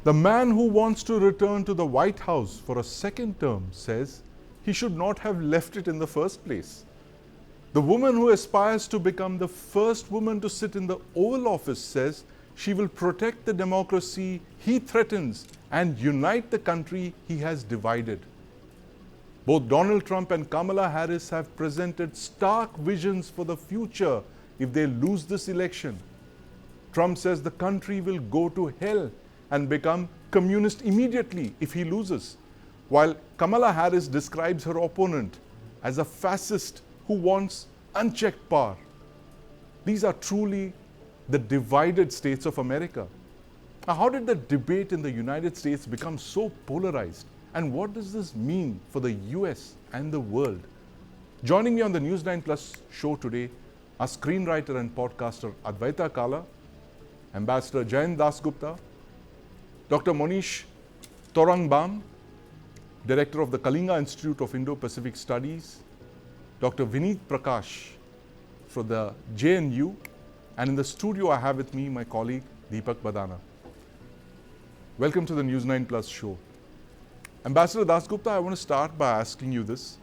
The man who wants to return to the White House for a second term says he should not have left it in the first place. The woman who aspires to become the first woman to sit in the Oval Office says she will protect the democracy he threatens and unite the country he has divided. Both Donald Trump and Kamala Harris have presented stark visions for the future if they lose this election. Trump says the country will go to hell and become communist immediately if he loses, while Kamala Harris describes her opponent as a fascist who wants unchecked power. These are truly the divided states of America. Now, how did the debate in the United States become so polarized? And what does this mean for the US and the world? Joining me on the News9 Plus show today are screenwriter and podcaster Advaita Kala, Ambassador Jayant Dasgupta, Dr. Monish Torangbam, Director of the Kalinga Institute of Indo-Pacific Studies, Dr. Vineet Prakash from the JNU, and in the studio I have with me my colleague Deepak Badana. Welcome to the News9 Plus show. Ambassador Dasgupta, I want to start by asking you this.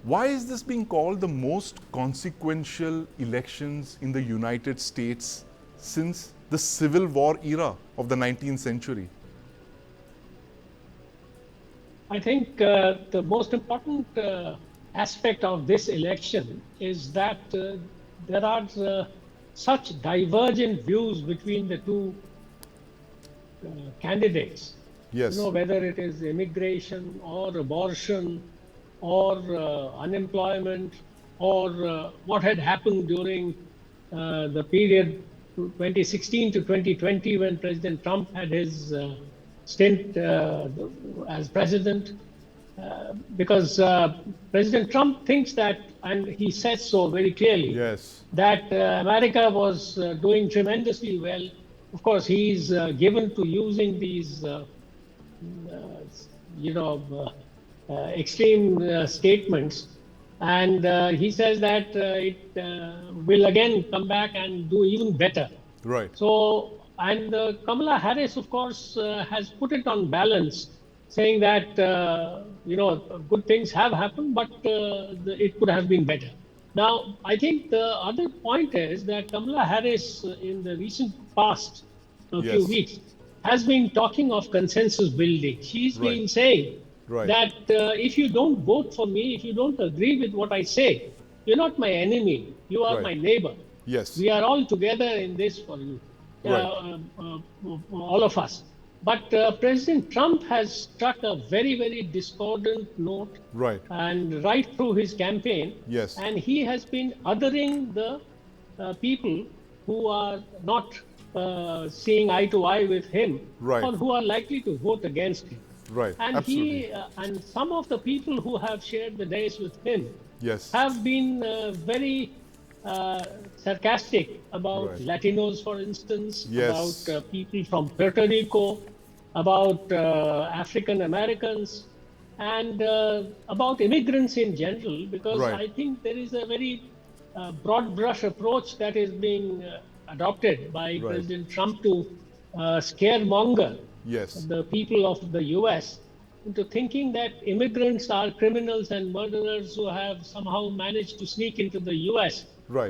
Why is this being called the most consequential elections in the United States since the Civil War era of the 19th century? I think the most important aspect of this election is that there are such divergent views between the two candidates. Yes. Whether it is immigration or abortion or unemployment or what had happened during the period 2016 to 2020 when President Trump had his stint as president. Because President Trump thinks that, and he says so very clearly, yes, that America was doing tremendously well. Of course, he's given to using these extreme statements, and he says that it will again come back and do even better. Right. So, and Kamala Harris, of course, has put it on balance, saying that good things have happened, but it could have been better. Now, I think the other point is that Kamala Harris, in the recent past, few weeks, has been talking of consensus building. She's been saying that if you don't vote for me, if you don't agree with what I say, you're not my enemy. You are my neighbor. Yes. We are all together in this for you, all of us. But President Trump has struck a very, very discordant note, and right through his campaign, and he has been othering the people who are not seeing eye to eye with him, or who are likely to vote against him. Right. And absolutely. And some of the people who have shared the days with him yes, have been very sarcastic about Latinos, for instance, about people from Puerto Rico, about African Americans, and about immigrants in general, because I think there is a very broad brush approach that is being adopted by President Trump to scaremonger the people of the US into thinking that immigrants are criminals and murderers who have somehow managed to sneak into the US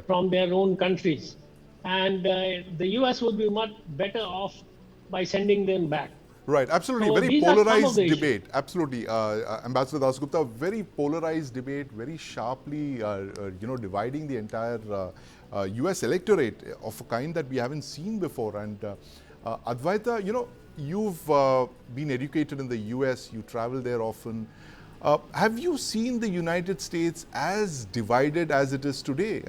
from their own countries. And the US would be much better off by sending them back. Right, absolutely. So very polarized debate. Absolutely. Ambassador Dasgupta, very polarized debate, very sharply, dividing the entire US electorate of a kind that we haven't seen before. And Advaita, you've been educated in the US, you travel there often. Have you seen the United States as divided as it is today?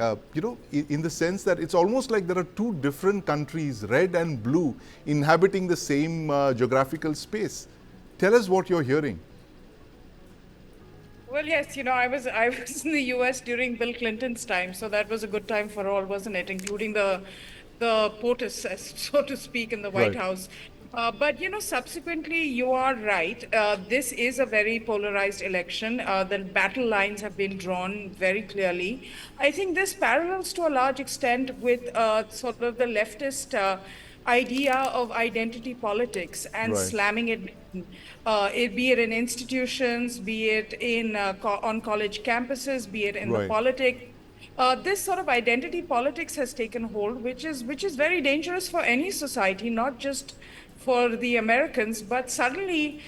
In the sense that it's almost like there are two different countries, red and blue, inhabiting the same geographical space. Tell us what you're hearing. Well, yes, I was in the US during Bill Clinton's time, so that was a good time for all, wasn't it? Including the POTUS, so to speak, in the White House. But, subsequently, you are right. This is a very polarized election. The battle lines have been drawn very clearly. I think this parallels to a large extent with sort of the leftist idea of identity politics and Right. slamming it, be it in institutions, be it in on college campuses, be it in the Right. politics. This sort of identity politics has taken hold, which is very dangerous for any society, not just for the Americans. But suddenly,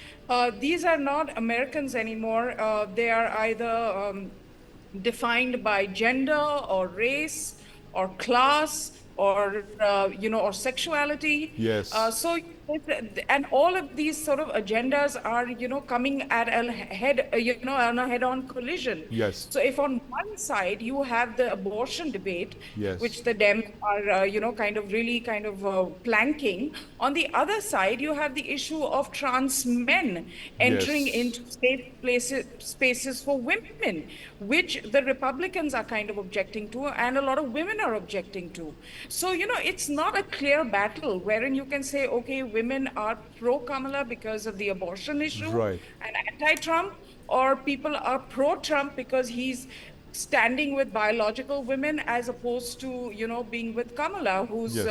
these are not Americans anymore. They are either defined by gender or race or class or or sexuality. Yes. And all of these sort of agendas are coming at a head on a head-on collision. Yes. So if on one side you have the abortion debate, Yes. which the Dems are kind of really kind of planking, on the other side you have the issue of trans men entering Yes. into safe spaces for women, which the Republicans are kind of objecting to, and a lot of women are objecting to. So, it's not a clear battle wherein you can say, okay, women are pro Kamala because of the abortion issue Right. and anti Trump, or people are pro Trump because he's standing with biological women as opposed to being with Kamala, Yes.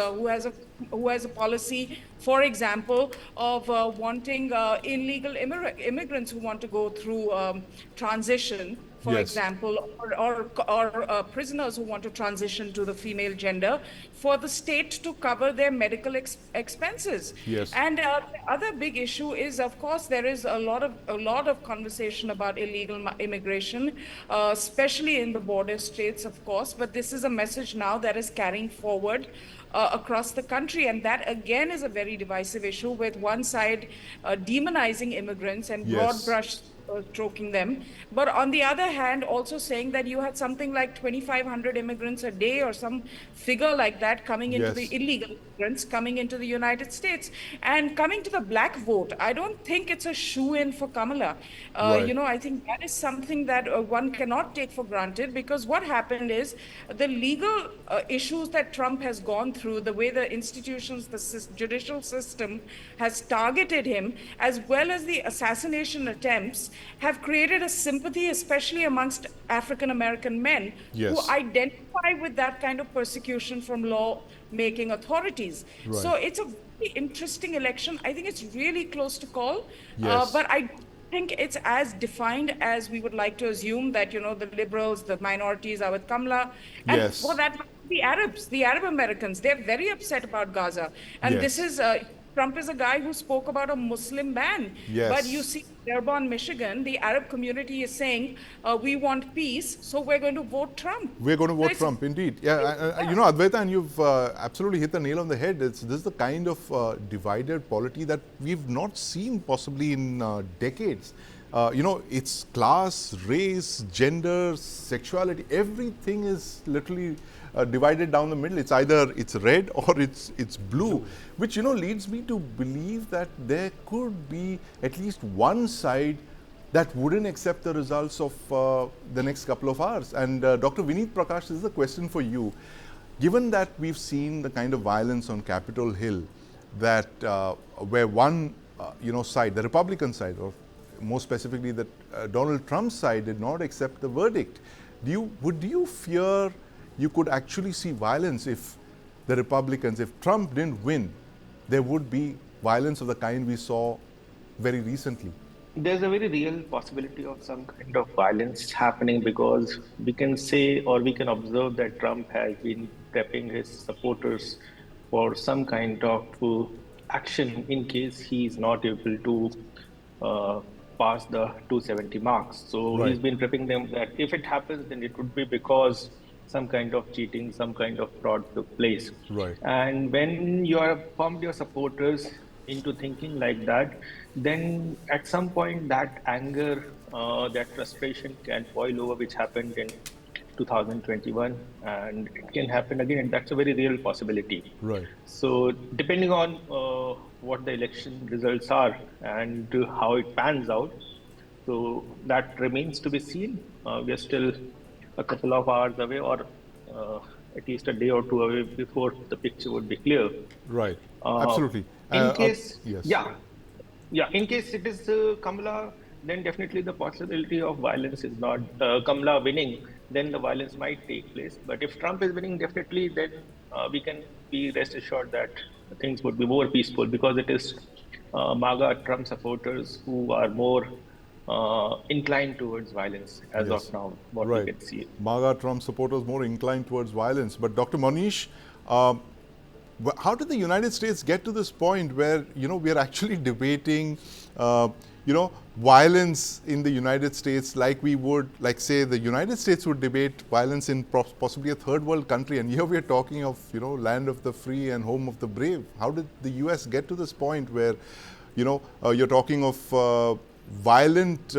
who has a policy, for example, of wanting illegal immigrants who want to go through transition, for Yes. example, or prisoners who want to transition to the female gender, for the state to cover their medical expenses. Yes. And the other big issue is, of course, there is a lot of conversation about illegal immigration, especially in the border states, of course. But this is a message now that is carrying forward across the country. And that, again, is a very divisive issue, with one side demonizing immigrants and broad Yes. brush stroking them. But on the other hand, also saying that you had something like 2,500 immigrants a day or some figure like that coming into the Yes. illegal immigrants coming into the United States. And coming to the black vote, I don't think it's a shoe-in for Kamala. Right. I think that is something that one cannot take for granted, because what happened is the legal issues that Trump has gone through, the way the institutions, the judicial system has targeted him, as well as the assassination attempts, have created a sympathy, especially amongst African American men who Yes. identify with that kind of persecution from law-making authorities. Right. So it's a very interesting election. I think it's really close to call, Yes. but I think it's as defined as we would like to assume that, the liberals, the minorities are with Kamala. And for Yes. that matter, the Arabs, the Arab Americans, they're very upset about Gaza. And this Yes. is, Trump is a guy who spoke about a Muslim ban. But you Yes. see, Dearborn, Michigan, the Arab community is saying, we want peace, so we're going to vote Trump. We're going to So vote Trump, indeed. Yeah, Advaita, and you've absolutely hit the nail on the head. This is the kind of divided polity that we've not seen possibly in decades. It's class, race, gender, sexuality, everything is literally divided down the middle. It's either it's red or it's blue, which leads me to believe that there could be at least one side that wouldn't accept the results of the next couple of hours. And Dr. Vineet Prakash, this is a question for you. Given that we've seen the kind of violence on Capitol Hill, that where one side, the Republican side, or more specifically the Donald Trump side, did not accept the verdict, would you fear you could actually see violence if the Republicans, if Trump didn't win, there would be violence of the kind we saw very recently? There's a very real possibility of some kind of violence happening, because we can say, or we can observe, that Trump has been prepping his supporters for some kind of action in case he is not able to pass the 270 marks. So Right. he's been prepping them that if it happens, then it would be because some kind of cheating, some kind of fraud took place. Right. And when you have pumped your supporters into thinking like that, then at some point that anger, that frustration can boil over, which happened in 2021, and it can happen again. And that's a very real possibility. Right. So depending on what the election results are and how it pans out, so that remains to be seen. We are still a couple of hours away, or at least a day or two away, before the picture would be clear. Right. Absolutely. In case, yes. yeah, in case it is Kamala, then definitely the possibility of violence is not Kamala winning then the violence might take place. But if Trump is winning, definitely, then we can be rest assured that things would be more peaceful, because it is MAGA Trump supporters who are more inclined towards violence as of Yes, now, what we right. can see. MAGA Trump supporters more inclined towards violence. But Dr. Manish, how did the United States get to this point where, we are actually debating, violence in the United States like we would, like say the United States would debate violence in possibly a third world country, and here we are talking of, land of the free and home of the brave. How did the US get to this point where, you're talking of violent,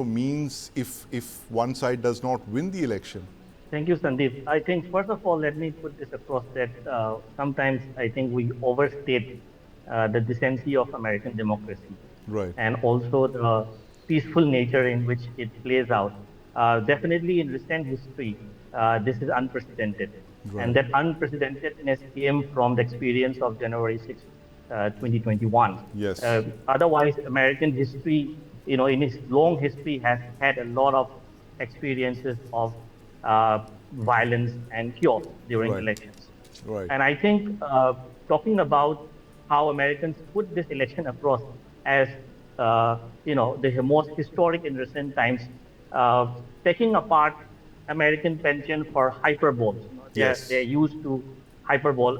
means if one side does not win the election? Thank you, Sandeep. I think, first of all, let me put this across that sometimes I think we overstate the decency of American democracy Right. and also the peaceful nature in which it plays out. Definitely in recent history, this is unprecedented. Right. And that unprecedentedness came from the experience of January 6th, 2021. Yes. Otherwise, American history, in its long history, has had a lot of experiences of violence and chaos during Right. elections. Right. And I think talking about how Americans put this election across as the most historic in recent times, uh, taking apart American penchant for hyperboles. They're Yes. used to hyperbole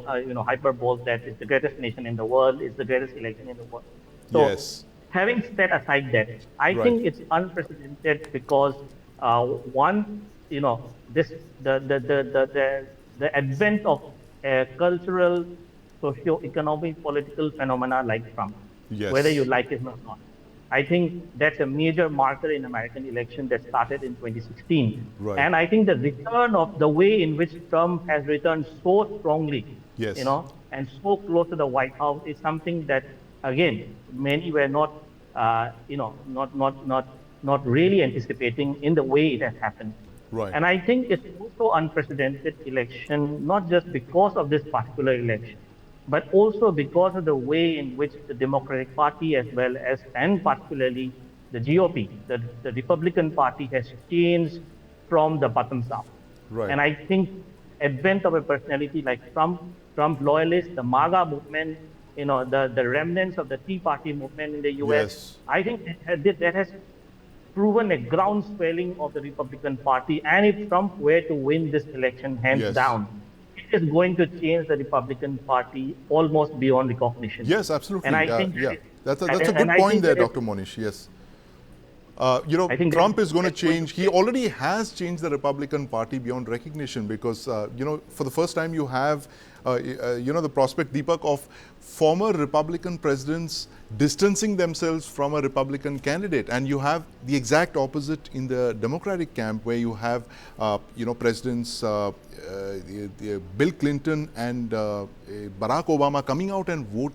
that is the greatest nation in the world, is the greatest election in the world. So Yes. having set aside that, I Right. think it's unprecedented because one, this the advent of a cultural, socio-economic, political phenomena like Trump, whether you Yes. like it or not. I think that's a major marker in American election that started in 2016. Right. And I think the return of the way in which Trump has returned so strongly, Yes. and so close to the White House is something that, again, many were not, not really anticipating in the way it has happened. Right. And I think it's also unprecedented election, not just because of this particular election, but also because of the way in which the Democratic Party, as well as, and particularly the GOP, the Republican Party, has changed from the bottoms up. Right. And I think advent of a personality like Trump loyalists, the MAGA movement, the remnants of the Tea Party movement in the US, Yes. I think that has proven a groundswelling of the Republican Party. And if Trump were to win this election hands Yes. down, it is going to change the Republican Party almost beyond recognition. Yes, absolutely. And I think Yeah, that's a and good I point think there, that is- Dr. Monish. Yes. I think Trump is going to that's going change. He already has changed the Republican Party beyond recognition because, for the first time you have, the prospect, Deepak, of former Republican presidents distancing themselves from a Republican candidate. And you have the exact opposite in the Democratic camp where you have, Presidents Bill Clinton and Barack Obama coming out and vote,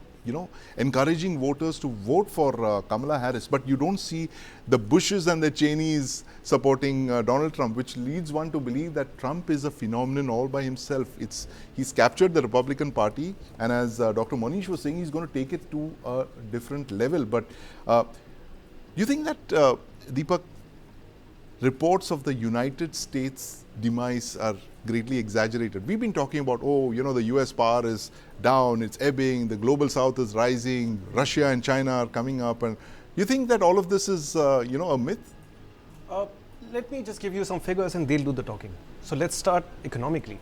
encouraging voters to vote for Kamala Harris. But you don't see the Bushes and the Cheneys supporting Donald Trump, which leads one to believe that Trump is a phenomenon all by himself. He's captured the Republican Party, and as Dr. Monish was saying, he's going to take it to a different level. But do you think that, Deepak, reports of the United States demise are greatly exaggerated? We've been talking about, the US power is down, it's ebbing, the global south is rising, Russia and China are coming up. And you think that all of this is, a myth? Let me just give you some figures and they'll do the talking. So let's start economically.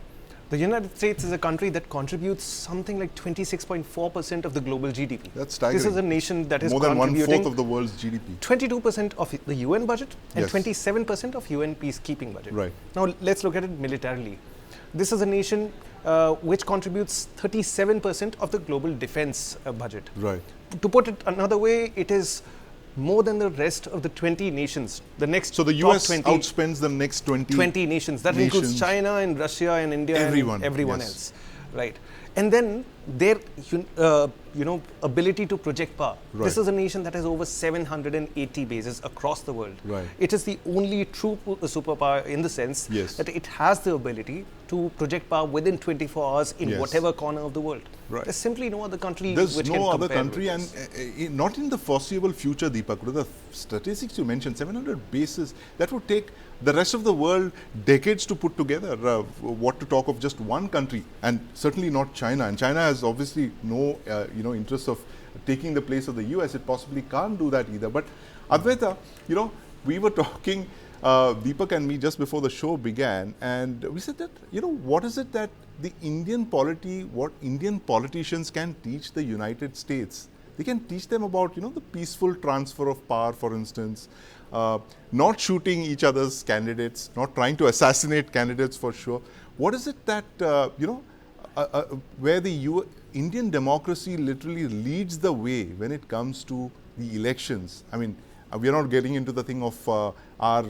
The United States is a country that contributes something like 26.4% of the global GDP. That's staggering. This is a nation that is more than contributing 1/4 of the world's GDP. 22% of the UN budget and Yes. 27% of UN peacekeeping budget. Right. Now let's look at it militarily. This is a nation which contributes 37% of the global defense budget. Right. To put it another way, it is more than the rest of the 20 nations. The next So the top US 20 outspends the next 20 nations. That includes nations. China and Russia and India Everyone, and everyone yes. else. Right. And then their ability to project power. Right. This is a nation that has over 780 bases across the world. Right. It is the only true superpower in the sense that it has the ability to project power within 24 hours in whatever corner of the world. Right. There's simply no other country There's which no can other compare country, with and not in the foreseeable future, Deepak. With the statistics you mentioned, 700 bases, that would take the rest of the world decades to put together. What to talk of just one country, and certainly not China. And China has obviously no, interest of taking the place of the US. It possibly can't do that either. But Advaita, we were talking, Deepak and me, just before the show began, and we said that, what is it that what Indian politicians can teach the United States? They can teach them about, the peaceful transfer of power, for instance, not shooting each other's candidates, not trying to assassinate candidates for sure. What is it that, where the Indian democracy literally leads the way when it comes to the elections? I mean, we are not getting into the thing of our,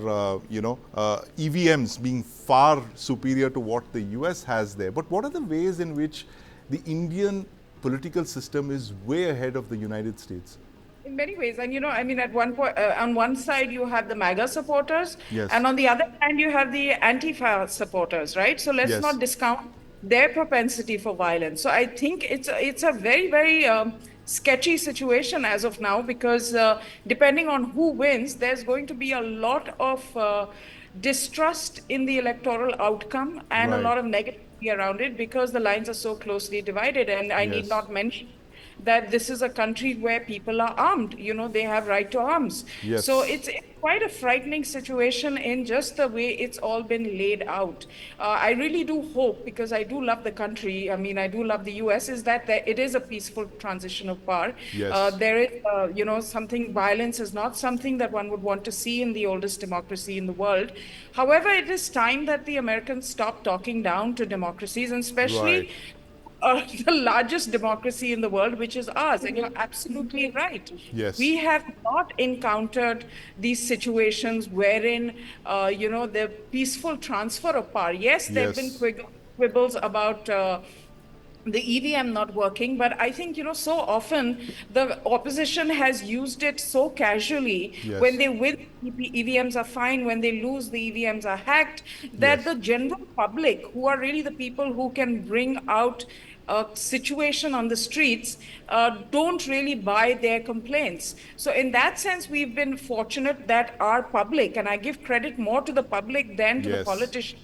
EVMs being far superior to what the US has there. But what are the ways in which the Indian political system is way ahead of the United States? In many ways. And, at one point, on one side, you have the MAGA supporters. Yes. And on the other hand, you have the Antifa supporters, right? So let's not discount their propensity for violence. So I think it's a very, very sketchy situation as of now, because depending on who wins, there's going to be a lot of distrust in the electoral outcome and a lot of negativity around it, because the lines are so closely divided. And I need not mention that this is a country where people are armed, they have right to arms. Yes. So it's quite a frightening situation in just the way it's all been laid out. I really do hope, because I do love the country, I do love the US, is that it is a peaceful transition of power. Yes. There is, violence is not something that one would want to see in the oldest democracy in the world. However, it is time that the Americans stop talking down to democracies, and especially the largest democracy in the world, which is ours. And you're absolutely right. Yes. We have not encountered these situations wherein, the peaceful transfer of power. Yes, there have been quibbles about the EVM not working, but I think, so often the opposition has used it so casually. When they win, EVMs are fine. When they lose, the EVMs are hacked. That the general public, who are really the people who can bring out a situation on the streets, don't really buy their complaints. So in that sense, we've been fortunate that our public, and I give credit more to the public than to the politicians,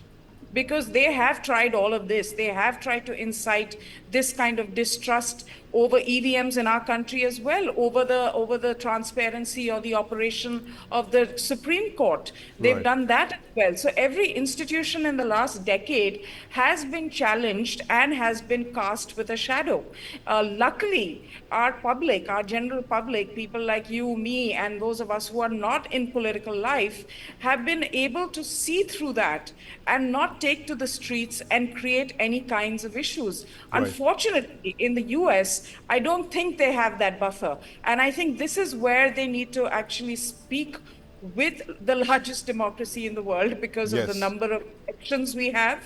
because they have tried all of this. They have tried to incite this kind of distrust over EVMs in our country as well, over the transparency or the operation of the Supreme Court. They've done that as well. So every institution in the last decade has been challenged and has been cast with a shadow. Luckily, our public, our general public, people like you, me, and those of us who are not in political life, have been able to see through that and not take to the streets and create any kinds of issues. Unfortunately, in the US, I don't think they have that buffer. And I think this is where they need to actually speak with the largest democracy in the world, because of the number of elections we have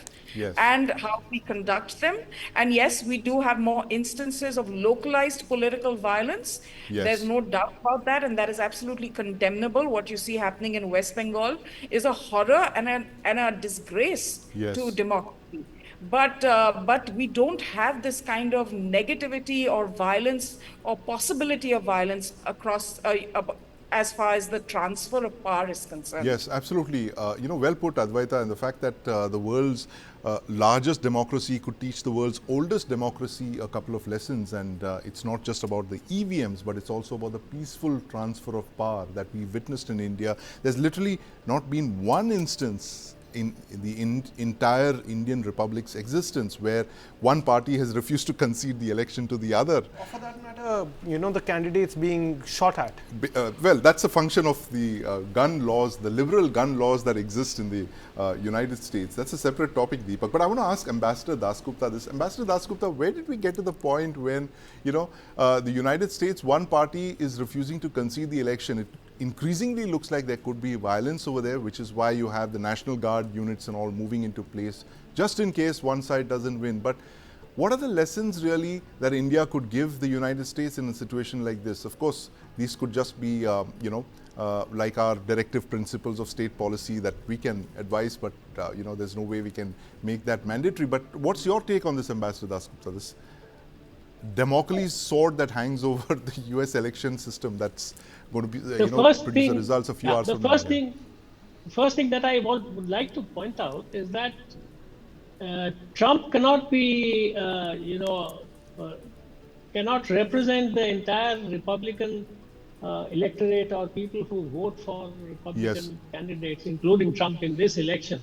and how we conduct them. And yes, we do have more instances of localized political violence. There's no doubt about that, and that is absolutely condemnable. What you see happening in West Bengal is a horror and a disgrace to democracy. But we don't have this kind of negativity or violence or possibility of violence across as far as the transfer of power is concerned. Yes, absolutely. Well put, Advaita, and the fact that the world's largest democracy could teach the world's oldest democracy a couple of lessons, and it's not just about the EVMs, but it's also about the peaceful transfer of power that we witnessed in India. There's literally not been one instance in the entire Indian Republic's existence where one party has refused to concede the election to the other. Or for that matter, the candidates being shot at. Well, that's a function of the gun laws, the liberal gun laws that exist in the United States. That's a separate topic, Deepak. But I want to ask Ambassador Dasgupta this. Ambassador Dasgupta, where did we get to the point when, the United States, one party is refusing to concede the election? It increasingly looks like there could be violence over there, which is why you have the National Guard units and all moving into place, just in case one side doesn't win. But What are the lessons really that India could give the United States in a situation like this? Of course, these could just be, like our directive principles of state policy that we can advise, but there's no way we can make that mandatory. But what's your take on this, Ambassador Dasgupta? This Damocles sword that hangs over the U.S. election system that's going to be, produce the results a few hours from now. The first thing that I would like to point out is that Trump cannot be, cannot represent the entire Republican electorate or people who vote for Republican candidates, including Trump, in this election.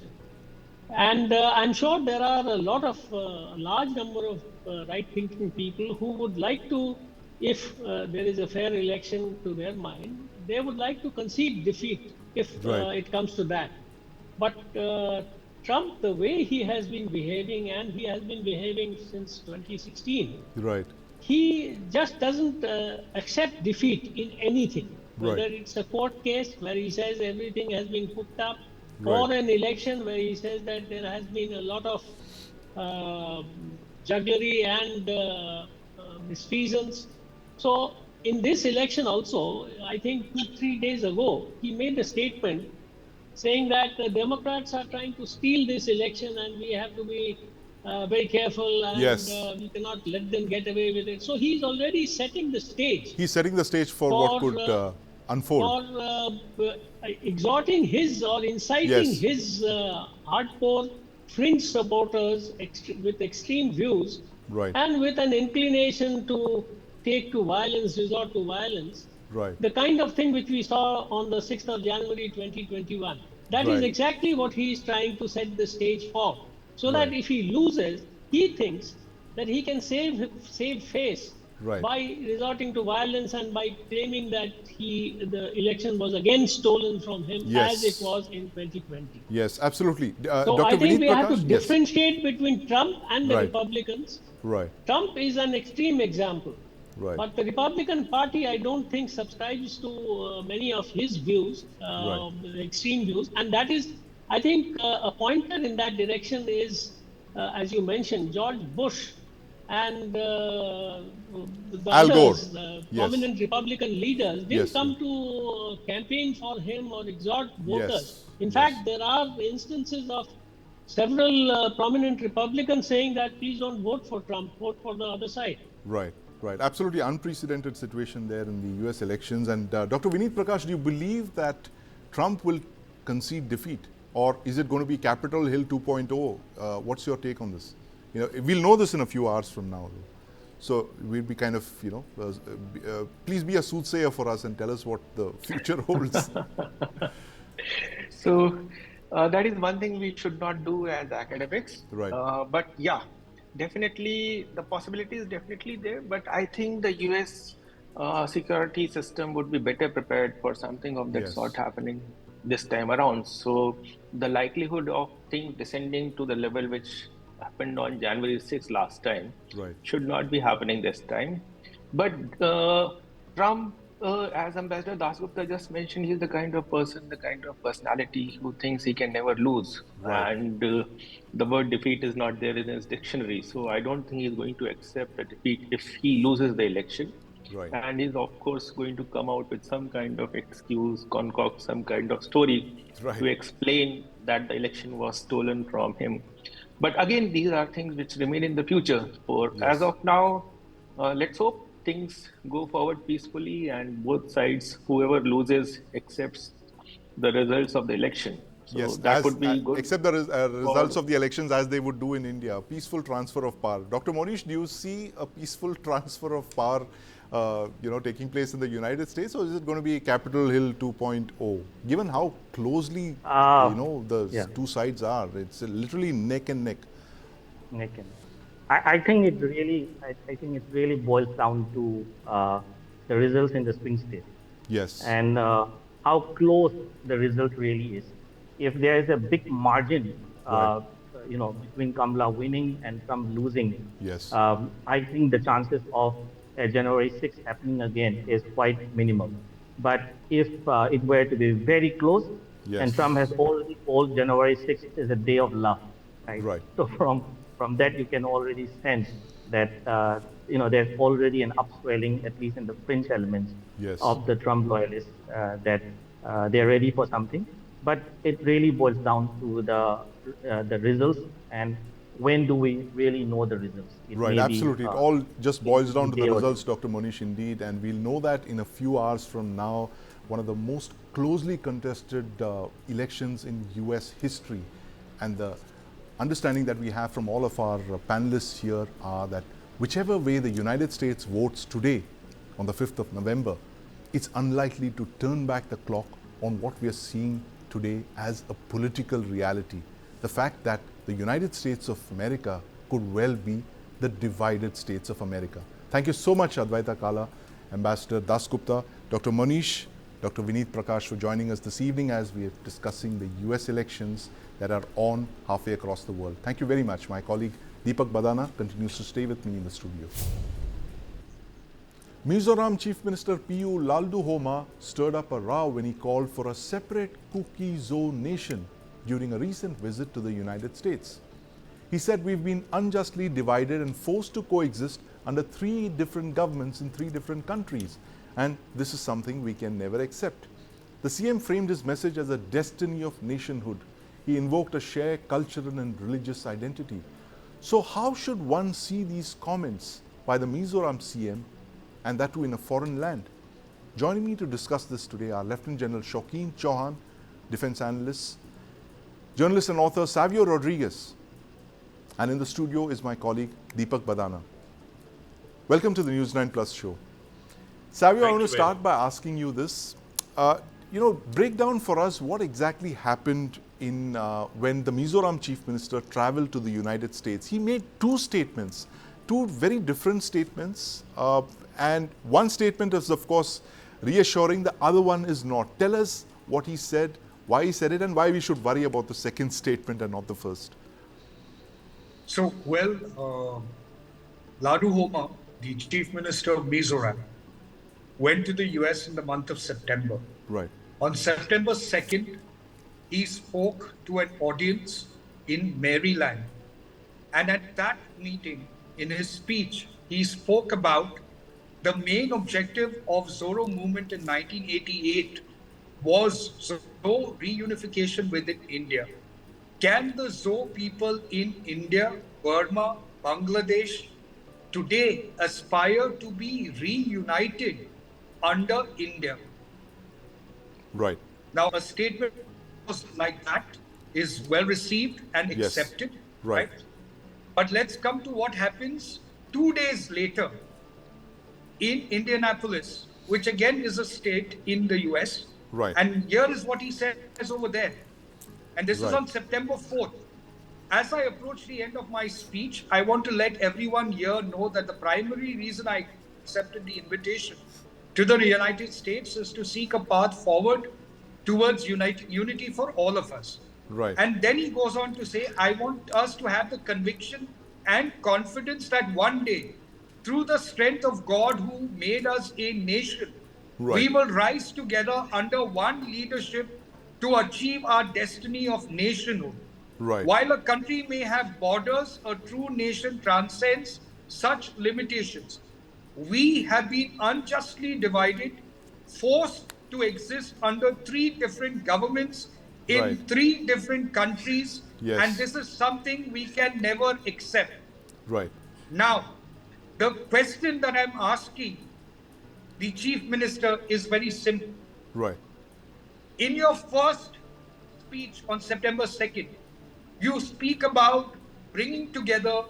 And I'm sure there are a large number of right-thinking people who would like to, if there is a fair election to their mind, they would like to concede defeat if it comes to that. But Trump, the way he has been behaving, and he has been behaving since 2016, he just doesn't accept defeat in anything. Whether it's a court case where he says everything has been cooked up, or an election where he says that there has been a lot of jugglery and misfeasance. So in this election also, I think 2-3 days ago, he made a statement saying that the Democrats are trying to steal this election and we have to be very careful, and we cannot let them get away with it. So he's already setting the stage. He's setting the stage for what could unfold. For exhorting his or inciting his hardcore fringe supporters with extreme views and with an inclination to take to violence, resort to violence. The kind of thing which we saw on the 6th of January 2021. That is exactly what he is trying to set the stage for. So that if he loses, he thinks that he can save face by resorting to violence and by claiming that the election was again stolen from him as it was in 2020. Yes, absolutely. So Dr. I think Vineet we Prakash, have to differentiate between Trump and the Republicans. Trump is an extreme example. But the Republican Party, I don't think, subscribes to many of his views, extreme views. And that is, I think, a pointer in that direction is, as you mentioned, George Bush and the others, prominent Republican leaders, didn't come to campaign for him or exhort voters. In fact, there are instances of several prominent Republicans saying that please don't vote for Trump, vote for the other side. Right. Absolutely unprecedented situation there in the US elections. And Dr. Vineet Prakash, do you believe that Trump will concede defeat? Or is it going to be Capitol Hill 2.0? What's your take on this? We'll know this in a few hours from now. So we'll be kind of, please be a soothsayer for us and tell us what the future holds. So that is one thing we should not do as academics. But yeah, definitely the possibility is definitely there. But I think the US security system would be better prepared for something of that sort happening this time around. So the likelihood of things descending to the level which happened on January 6th last time should not be happening this time. But Trump, as Ambassador Dasgupta just mentioned, he's the kind of person, the kind of personality who thinks he can never lose. And the word defeat is not there in his dictionary. So I don't think he's going to accept a defeat if he loses the election. And he's, of course, going to come out with some kind of excuse, concoct some kind of story to explain that the election was stolen from him. But again, these are things which remain in the future. For as of now, let's hope things go forward peacefully and both sides, whoever loses, accepts the results of the election. So that would be good. Accept the results of the elections as they would do in India. Peaceful transfer of power. Dr. Monish, do you see a peaceful transfer of power taking place in the United States, or is it going to be Capitol Hill 2.0? Given how closely, the two sides are, it's literally neck and neck. I think it really boils down to the results in the swing state. And how close the result really is. If there is a big margin, between Kamala winning and Trump losing, I think the chances of January 6th happening again is quite minimal. But if it were to be very close, and Trump has already called January 6th as a day of luck, Right. So from that, you can already sense that there's already an upswelling, at least in the fringe elements Yes. of the Trump loyalists, that they're ready for something. But it really boils down to the results, and when do we really know the results? It Right, may be absolutely. It all just boils in down a to the day or results, two. Dr. Monish, indeed. And we'll know that in a few hours from now, one of the most closely contested elections in US history. And the understanding that we have from all of our panelists here are that whichever way the United States votes today, on the 5th of November, it's unlikely to turn back the clock on what we are seeing today as a political reality. The fact that the United States of America could well be the divided states of America. Thank you so much, Advaita Kala, Ambassador Das Gupta, Dr. Monish, Dr. Vineet Prakash for joining us this evening as we are discussing the US elections that are on halfway across the world. Thank you very much. My colleague Deepak Badana continues to stay with me in the studio. Mizoram Chief Minister P.U. Lalduhoma stirred up a row when he called for a separate Kuki Zo nation during a recent visit to the United States. He said we've been unjustly divided and forced to coexist under 3 different governments in 3 different countries, and this is something we can never accept. The CM framed his message as a destiny of nationhood. He invoked a shared cultural and religious identity. So how should one see these comments by the Mizoram CM, and that too in a foreign land? Joining me to discuss this today are Lieutenant General Shaukin Chauhan, defense analyst, journalist and author Savio Rodriguez, and in the studio is my colleague Deepak Badana. Welcome to the News9 Plus show. Savio, I want to start by asking you this. Break down for us what exactly happened in when the Mizoram Chief Minister traveled to the United States. He made 2 statements, 2 very different statements, and one statement is, of course, reassuring, the other one is not. Tell us what he said, why he said it, and why we should worry about the second statement and not the first. So, Lalduhoma, the Chief Minister of Mizoram, went to the US in the month of September. Right. On September 2nd, he spoke to an audience in Maryland. And at that meeting, in his speech, he spoke about the main objective of Zoro movement in 1988 was Zoro reunification within India. Can the Zo people in India, Burma, Bangladesh today aspire to be reunited under India? Right. Now, a statement like that is well received and accepted. Yes. Right. But let's come to what happens 2 days later in Indianapolis, which again is a state in the US. Right. And here is what he says over there. And this is on September 4th. As I approach the end of my speech, I want to let everyone here know that the primary reason I accepted the invitation to the United States is to seek a path forward towards unity for all of us. Right. And then he goes on to say, I want us to have the conviction and confidence that one day, through the strength of God who made us a nation, we will rise together under one leadership to achieve our destiny of nationhood. Right. While a country may have borders, a true nation transcends such limitations. We have been unjustly divided, forced to exist under 3 different governments in 3 different countries, and this is something we can never accept. Right. Now, the question that I'm asking the Chief Minister is very simple. Right. In your first speech on September 2nd, you speak about bringing together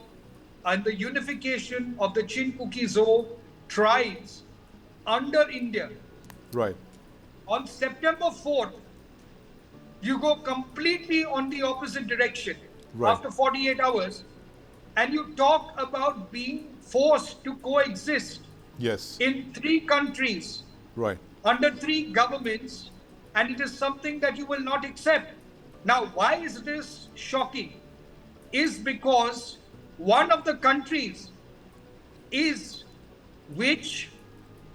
and the unification of the Chinkuki-Zo tribes under India. Right. On September 4th, you go completely on the opposite direction after 48 hours, and you talk about being forced to coexist in 3 countries under 3 governments, and it is something that you will not accept. Now, why is this shocking? Is because one of the countries is which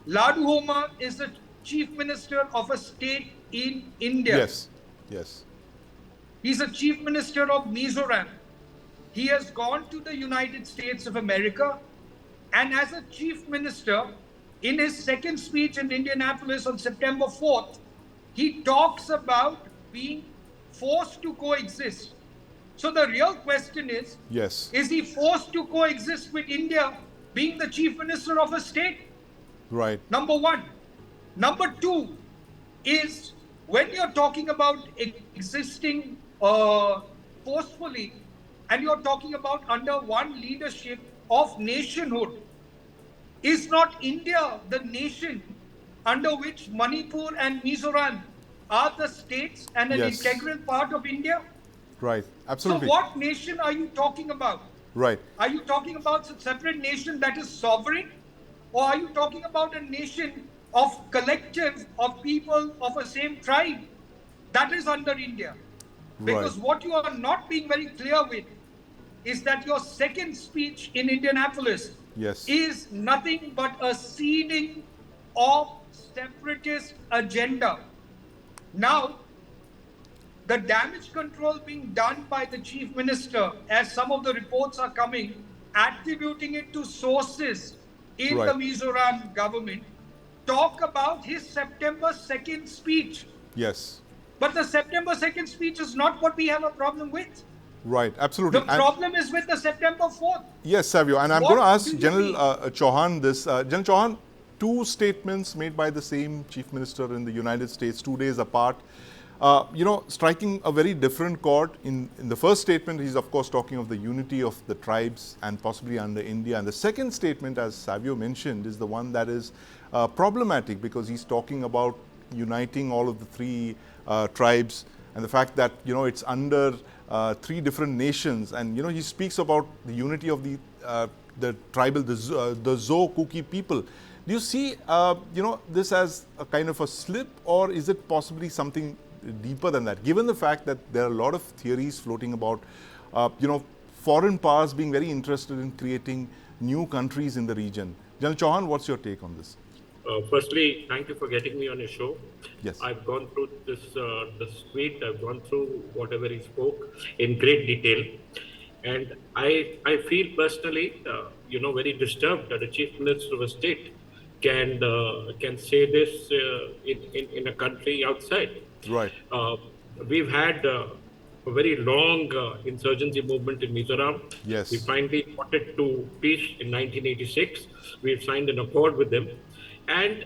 Lalduhoma is the Chief Minister of a state in India. Yes. Yes. He's a Chief Minister of Mizoram. he has gone to the United States of America, and as a chief minister, in his second speech in Indianapolis on September 4th, he talks about being forced to coexist. So the real question Yes. is he forced to coexist with India being the chief minister of a state? Right. Number one. Number two is when you're talking about existing forcefully and you're talking about under one leadership of nationhood, is not India the nation under which Manipur and Mizoram are the states and an Yes. integral part of India? Right. Absolutely. So what nation are you talking about? Right. Are you talking about a separate nation that is sovereign? Or are you talking about a nation of collective of people of a same tribe that is under India? Because what you are not being very clear with is that your second speech in Indianapolis is nothing but a seeding of separatist agenda. Now, the damage control being done by the chief minister, as some of the reports are coming, attributing it to sources in the Mizoram government, talk about his September 2nd speech. Yes. But the September 2nd speech is not what we have a problem with. Right, absolutely. The problem is with the September 4th. Yes, Savio, and I'm going to ask General Chauhan this. General Chauhan, two statements made by the same chief minister in the United States 2 days apart, striking a very different chord. In the first statement, he's of course talking of the unity of the tribes and possibly under India. And the second statement, as Savio mentioned, is the one that is problematic because he's talking about uniting all of the three tribes and the fact that, it's under three different nations. And, he speaks about the unity of the tribal, the Zo Kuki people. Do you see, this as a kind of a slip, or is it possibly something deeper than that, given the fact that there are a lot of theories floating about, foreign powers being very interested in creating new countries in the region? General Chauhan, what's your take on this? Firstly, thank you for getting me on your show. Yes. I've gone through this tweet, I've gone through whatever he spoke in great detail. And I feel personally, very disturbed that a chief minister of a state can say this in a country outside. Right. We've had a very long insurgency movement in Mizoram. Yes. We finally brought it to peace in 1986. We've signed an accord with them. And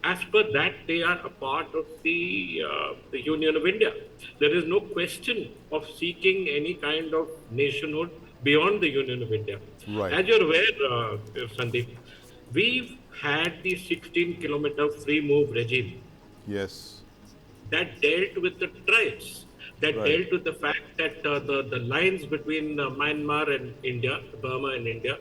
as per that, they are a part of the Union of India. There is no question of seeking any kind of nationhood beyond the Union of India. Right. As you're aware, Sandeep, we've had the 16-kilometer free move regime. Yes. That dealt with the tribes. That dealt with the fact that the lines between Myanmar and India, Burma and India,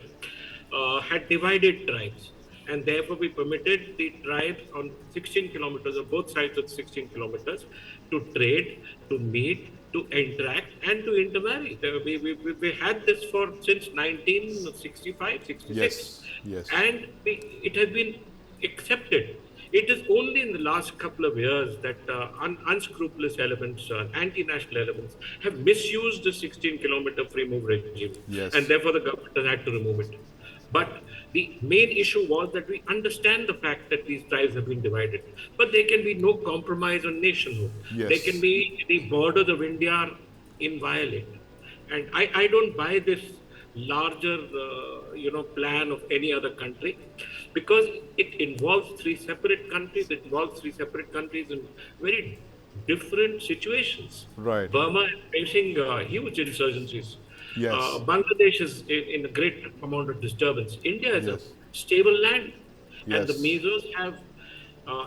had divided tribes. And therefore, we permitted the tribes on 16 kilometers, on both sides of 16 kilometers, to trade, to meet, to interact, and to intermarry. We had this since 1965, 66. Yes. And it has been accepted. It is only in the last couple of years that unscrupulous elements, anti-national elements, have misused the 16-kilometer free move regime. Yes. And therefore, the government has had to remove it. But the main issue was that we understand the fact that these tribes have been divided, but there can be no compromise on nationhood. Yes. There can be the borders of India are inviolate. And I don't buy this larger, plan of any other country, because it involves three separate countries. It involves three separate countries in very different situations. Right. Burma is facing huge insurgencies. Yes. Bangladesh is in a great amount of disturbance. India is a stable land. Yes. And the Mizos have,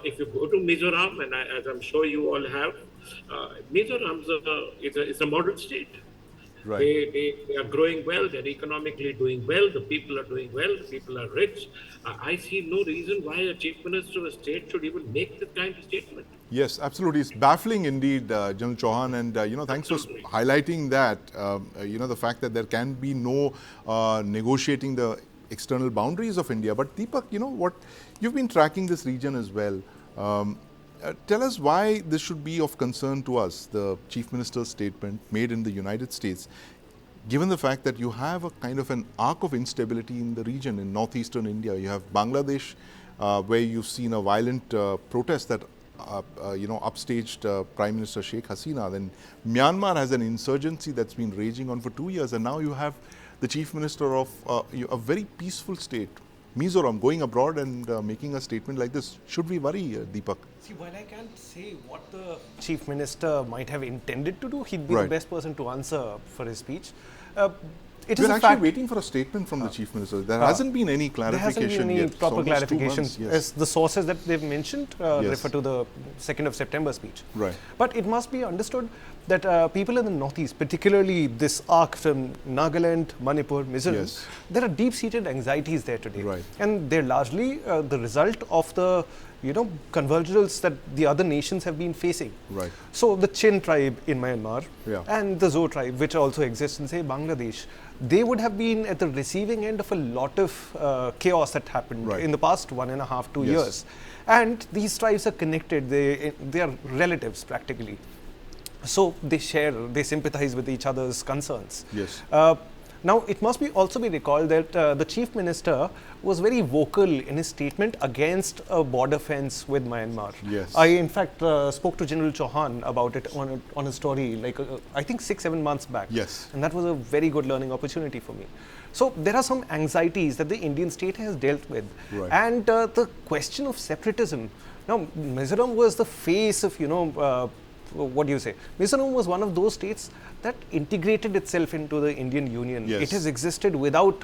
if you go to Mizoram, and as I'm sure you all have, Mizoram is a model state. Right. They are growing well, they're economically doing well, the people are doing well, the people are rich. I see no reason why a chief minister of a state should even make this kind of statement. Yes, absolutely. It's baffling indeed, General Chauhan, and thanks for highlighting that, the fact that there can be no negotiating the external boundaries of India. But Deepak, what you've been tracking this region as well. Tell us why this should be of concern to us, the Chief Minister's statement made in the United States. given the fact that you have a kind of an arc of instability in the region in northeastern India. You have Bangladesh, where you've seen a violent protest that upstaged Prime Minister Sheikh Hasina. Then Myanmar has an insurgency that's been raging on for 2 years, and now you have the Chief Minister of a very peaceful state, Mizoram, going abroad and making a statement like this. Should we worry, Deepak? See, while I can't say what the Chief Minister might have intended to do, he'd be the best person to answer for his speech. We're actually waiting for a statement from the Chief Minister. There hasn't been any clarification yet. There hasn't been any proper clarification. Yes. As the sources that they've mentioned refer to the 2nd of September speech. Right. But it must be understood that people in the northeast, particularly this arc from Nagaland, Manipur, Mizoram, there are deep-seated anxieties there today. Right. And they're largely the result of the convergence that the other nations have been facing. Right. So the Chin tribe in Myanmar and the Zo tribe, which also exists in, say, Bangladesh, they would have been at the receiving end of a lot of chaos that happened in the past 1.5 to 2 years. And these tribes are connected. They are relatives practically. So they sympathize with each other's concerns. Yes. Now, it must also be recalled that the Chief Minister was very vocal in his statement against a border fence with Myanmar. Yes. I, in fact, spoke to General Chauhan about it on a story, like I think 6-7 months back. Yes. And that was a very good learning opportunity for me. So there are some anxieties that the Indian state has dealt with. Right. And the question of separatism. Now, Mizoram was the face of, what do you say? Mizoram was one of those states that integrated itself into the Indian Union. Yes. It has existed without,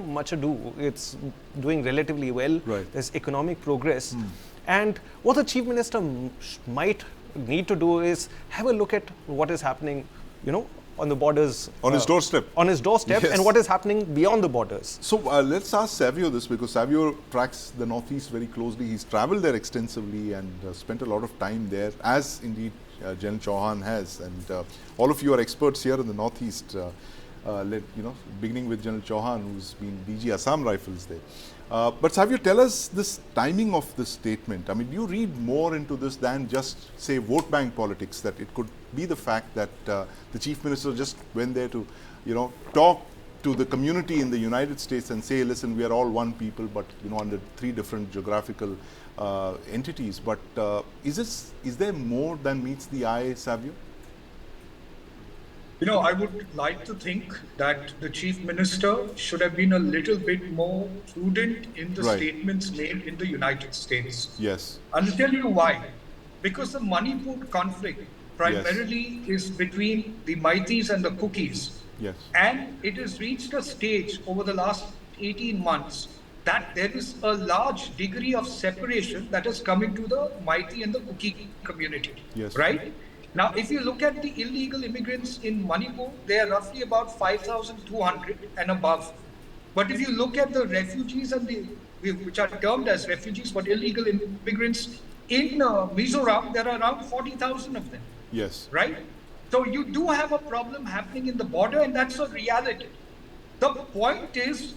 much ado. It's doing relatively well. Right. There's economic progress. And what the Chief Minister might need to do is have a look at what is happening, on the borders. On his doorstep. On his doorstep, and what is happening beyond the borders. So let's ask Savio this, because Savio tracks the Northeast very closely. He's traveled there extensively and spent a lot of time there, as indeed General Chauhan has. And all of you are experts here in the Northeast, beginning with General Chauhan, who's been DG Assam Rifles there. But Savio, tell us this timing of this statement. I mean, do you read more into this than just, say, vote bank politics, that it could be the fact that the Chief Minister just went there to, talk to the community in the United States and say, listen, we are all one people, but, under 3 different geographical entities. But is there more than meets the eye, Savio? I would like to think that the Chief Minister should have been a little bit more prudent in the statements made in the United States. Yes. I'll tell you why. Because the Manipur conflict primarily is between the Meiteis and the Kukis. Yes. And it has reached a stage over the last 18 months that there is a large degree of separation that has come into the Meitei and the Kuki community. Yes. Right? Now, if you look at the illegal immigrants in Manipur, they are roughly about 5,200 and above. But if you look at the refugees which are termed as refugees but illegal immigrants in Mizoram, there are around 40,000 of them. Yes. Right? So you do have a problem happening in the border, and that's a reality. The point is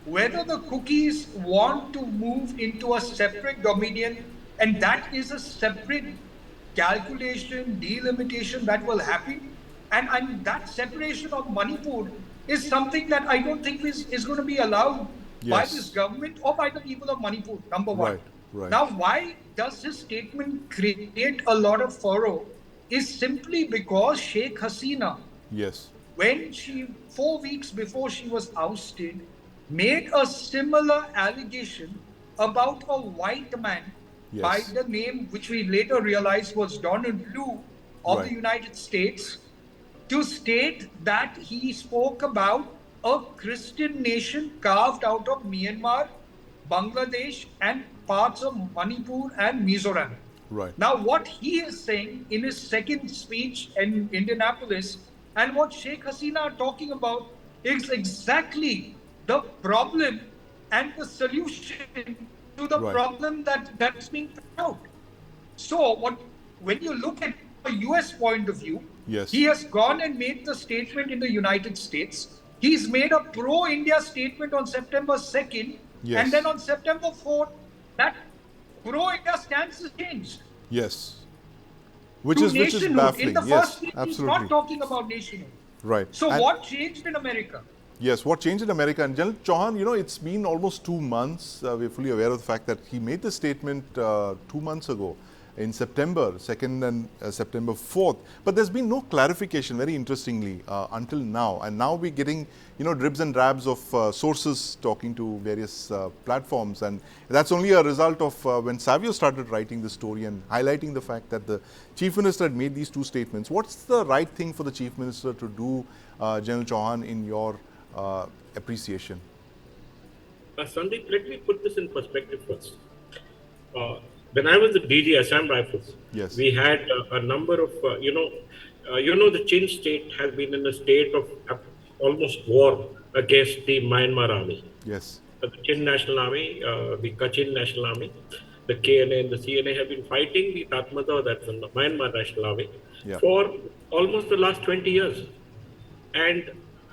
whether the Kukis want to move into a separate dominion, and that is a separate calculation, delimitation that will happen. And that separation of Manipur is something that I don't think is going to be allowed by this government or by the people of Manipur, number one. Right. Now, why does this statement create a lot of furrow is simply because Sheikh Hasina, when 4 weeks before she was ousted, made a similar allegation about a white man by the name, which we later realized was Donald Lu of the United States, to state that he spoke about a Christian nation carved out of Myanmar, Bangladesh, and parts of Manipur and Mizoram. Right. Now, what he is saying in his second speech in Indianapolis, and what Sheikh Hasina are talking about, is exactly the problem and the solution to the problem that's being found. So when you look at a US point of view, he has gone and made the statement in the United States. He's made a pro-India statement on September 2nd, and then on September 4th, that pro-India stance has changed. Yes. Which is baffling. In the first speech, he's not talking about nationhood. Right. So what changed in America? Yes, what changed in America? And General Chauhan, it's been almost 2 months. We're fully aware of the fact that he made the statement 2 months ago in September 2nd and September 4th. But there's been no clarification, very interestingly, until now. And now we're getting, dribs and drabs of sources talking to various platforms. And that's only a result of when Savio started writing the story and highlighting the fact that the Chief Minister had made these 2 statements. What's the right thing for the Chief Minister to do, General Chauhan, in your appreciation? Sandeep, let me put this in perspective first. When I was the DG Assam Rifles, yes, we had a number of, the Chin state has been in a state of almost war against the Myanmar army. Yes. The Chin National Army, the Kachin National Army, the KNA and the CNA have been fighting the Tatmadaw, that's the Myanmar National Army, for almost the last 20 years. And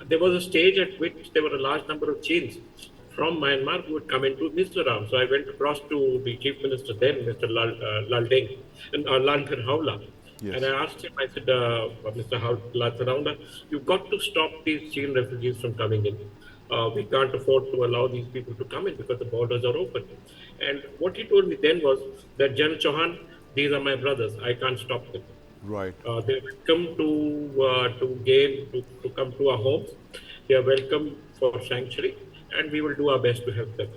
there was a stage at which there were a large number of Chins from Myanmar who would come into Mizoram. So I went across to the Chief Minister then, Mr. Laldeng, and Lanthan Hawla. And I asked him, I said, Mr. Lanthan Hawla, you've got to stop these Chin refugees from coming in. We can't afford to allow these people to come in because the borders are open. And what he told me then was that, General Chauhan, these are my brothers. I can't stop them. Right. They're welcome to come to our homes. They are welcome for sanctuary, and we will do our best to help them.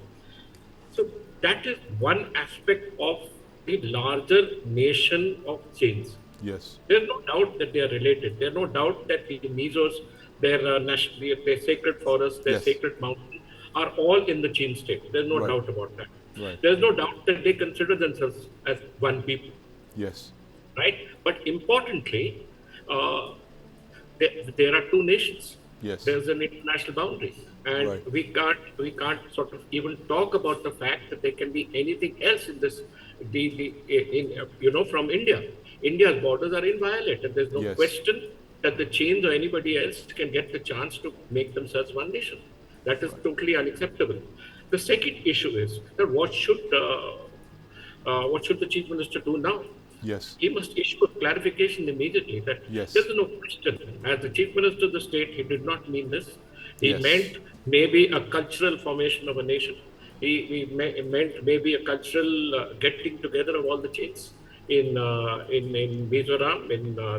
So that is one aspect of the larger nation of Chins. Yes. There's no doubt that they are related. There's no doubt that the Mizos, their sacred forests, their sacred mountains are all in the Chin state. There's no doubt about that. Right. There's no doubt that they consider themselves as one people. Yes. Right? But importantly, there are 2 nations. Yes. There's an international boundary. And we can't sort of even talk about the fact that there can be anything else in this, from India. India's borders are inviolate, and there's no question that the Chins or anybody else can get the chance to make themselves one nation. That is totally unacceptable. The second issue is that what should the Chief Minister do now? Yes. He must issue a clarification immediately that there's no question. As the Chief Minister of the state, he did not mean this. He meant maybe a cultural formation of a nation. He meant maybe a cultural getting together of all the Chins in Mizoram.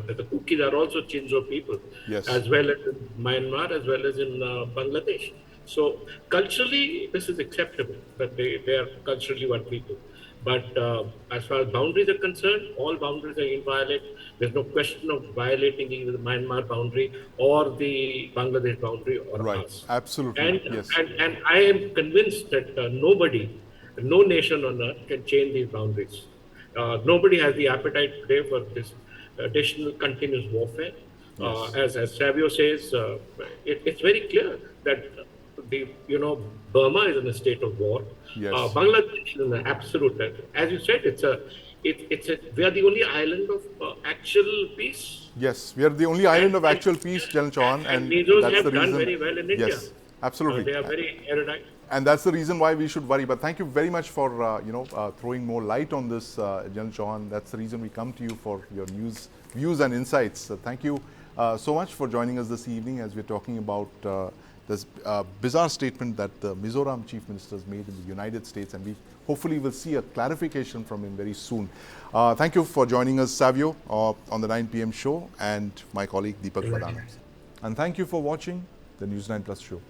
The Kukis are also Chinzo people, as well as in Myanmar, as well as in Bangladesh. So culturally, this is acceptable that they are culturally one people. But as far as boundaries are concerned, all boundaries are inviolate. There's no question of violating either the Myanmar boundary or the Bangladesh boundary or us. Absolutely. And I am convinced that no nation on earth can change these boundaries. Nobody has the appetite today for this additional continuous warfare. As Savio says, it's very clear that Burma is in a state of war. Bangladesh is in an absolute. As you said, we are the only island of actual peace. Yes, we are the only island of actual peace, General Chauhan, and Mizos have done very well in India. Yes, absolutely. They are very erudite. And that's the reason why we should worry. But thank you very much for throwing more light on this, General Chauhan. That's the reason we come to you for your views and insights. Thank you so much for joining us this evening as we're talking about this bizarre statement that the Mizoram Chief Minister has made in the United States, and we hopefully will see a clarification from him very soon. Thank you for joining us, Savio, on the 9 p.m. show, and my colleague Deepak Badana. And thank you for watching the News 9 Plus show.